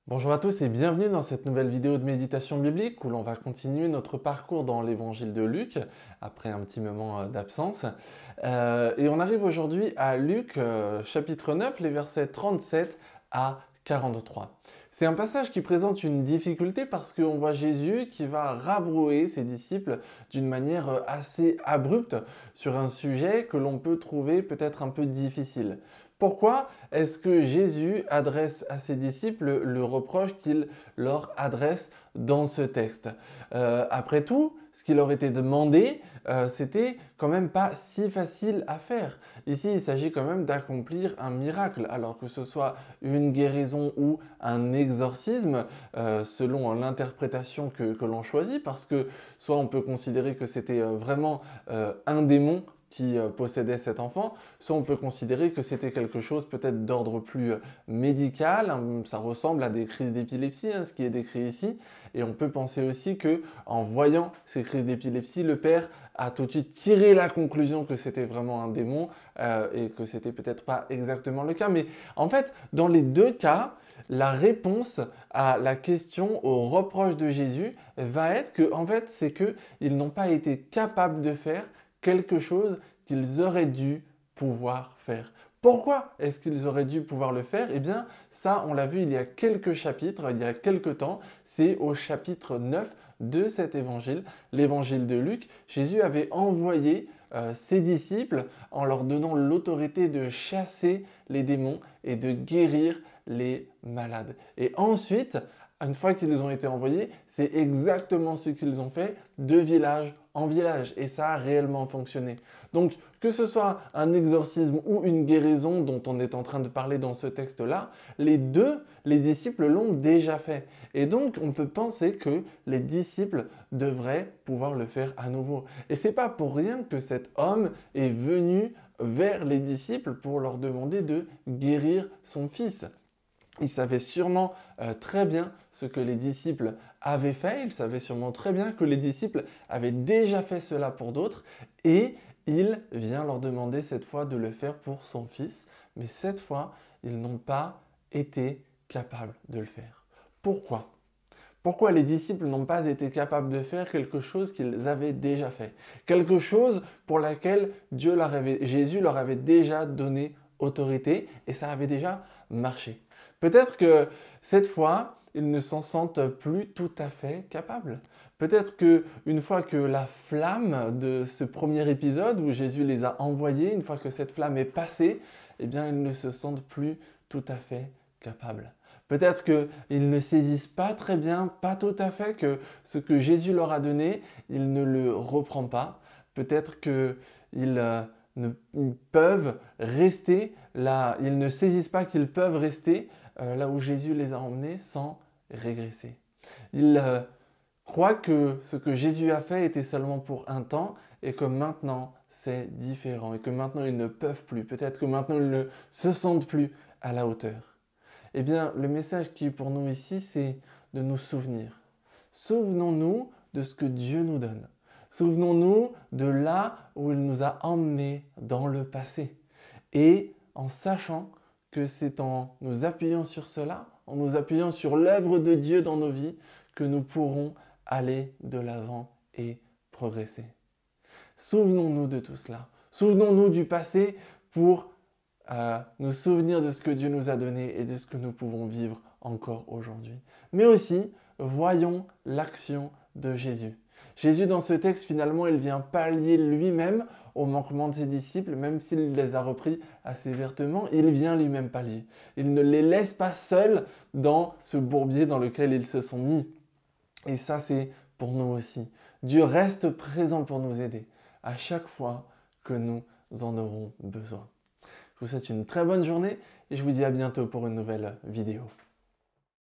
Bonjour à tous et bienvenue dans cette nouvelle vidéo de méditation biblique où l'on va continuer notre parcours dans l'évangile de Luc après un petit moment d'absence. Et on arrive aujourd'hui à Luc chapitre 9, les versets 37 à 43. C'est un passage qui présente une difficulté parce qu'on voit Jésus qui va rabrouer ses disciples d'une manière assez abrupte sur un sujet que l'on peut trouver peut-être un peu difficile. Pourquoi est-ce que Jésus adresse à ses disciples le reproche qu'il leur adresse dans ce texte? Après tout, ce qui leur était demandé, c'était quand même pas si facile à faire. Ici, il s'agit quand même d'accomplir un miracle, alors que ce soit une guérison ou un exorcisme, selon l'interprétation que l'on choisit, parce que soit on peut considérer que c'était vraiment un démon qui possédait cet enfant, soit on peut considérer que c'était quelque chose peut-être d'ordre plus médical, hein, ça ressemble à des crises d'épilepsie, hein, ce qui est décrit ici, et on peut penser aussi que en voyant ces crises d'épilepsie, le père a tout de suite tiré la conclusion que c'était vraiment un démon et que c'était peut-être pas exactement le cas, mais en fait, dans les deux cas, la réponse à la question, au reproche de Jésus, va être que, en fait, c'est qu'ils n'ont pas été capables de faire quelque chose qu'ils auraient dû pouvoir faire. Pourquoi est-ce qu'ils auraient dû pouvoir le faire? Eh bien, ça, on l'a vu il y a quelques chapitres, il y a quelques temps, c'est au chapitre 9 de cet évangile, l'évangile de Luc. Jésus avait envoyé ses disciples en leur donnant l'autorité de chasser les démons et de guérir les malades. Et ensuite, une fois qu'ils ont été envoyés, c'est exactement ce qu'ils ont fait de village en village. Et ça a réellement fonctionné. Donc, que ce soit un exorcisme ou une guérison dont on est en train de parler dans ce texte-là, les deux, les disciples l'ont déjà fait. Et donc, on peut penser que les disciples devraient pouvoir le faire à nouveau. Et c'est pas pour rien que cet homme est venu vers les disciples pour leur demander de guérir son fils. Il savait sûrement très bien ce que les disciples avaient fait, il savait sûrement très bien que les disciples avaient déjà fait cela pour d'autres, et il vient leur demander cette fois de le faire pour son fils, mais cette fois, ils n'ont pas été capables de le faire. Pourquoi? Pourquoi les disciples n'ont pas été capables de faire quelque chose qu'ils avaient déjà fait? Quelque chose pour laquelle Jésus leur avait déjà donné autorité et ça avait déjà marché. Peut-être que cette fois, ils ne s'en sentent plus tout à fait capables. Peut-être qu'une fois que la flamme de ce premier épisode où Jésus les a envoyés, une fois que cette flamme est passée, eh bien, ils ne se sentent plus tout à fait capables. Peut-être qu'ils ne saisissent pas très bien, pas tout à fait, que ce que Jésus leur a donné, il ne le reprend pas. Peut-être qu'ils ils peuvent rester là, ils ne saisissent pas qu'ils peuvent rester là où Jésus les a emmenés sans régresser. Ils croient que ce que Jésus a fait était seulement pour un temps et que maintenant c'est différent et que maintenant ils ne peuvent plus. Peut-être que maintenant ils ne se sentent plus à la hauteur. Eh bien, le message qui est pour nous ici, c'est de nous souvenir. Souvenons-nous de ce que Dieu nous donne. Souvenons-nous de là où il nous a emmenés dans le passé. Et en sachant que c'est en nous appuyant sur cela, en nous appuyant sur l'œuvre de Dieu dans nos vies, que nous pourrons aller de l'avant et progresser. Souvenons-nous de tout cela. Souvenons-nous du passé pour nous souvenir de ce que Dieu nous a donné et de ce que nous pouvons vivre encore aujourd'hui. Mais aussi, voyons l'action de Jésus. Jésus, dans ce texte, finalement, il vient pallier lui-même au manquement de ses disciples, même s'il les a repris assez vertement, il vient lui-même pallier. Il ne les laisse pas seuls dans ce bourbier dans lequel ils se sont mis. Et ça, c'est pour nous aussi. Dieu reste présent pour nous aider à chaque fois que nous en aurons besoin. Je vous souhaite une très bonne journée et je vous dis à bientôt pour une nouvelle vidéo.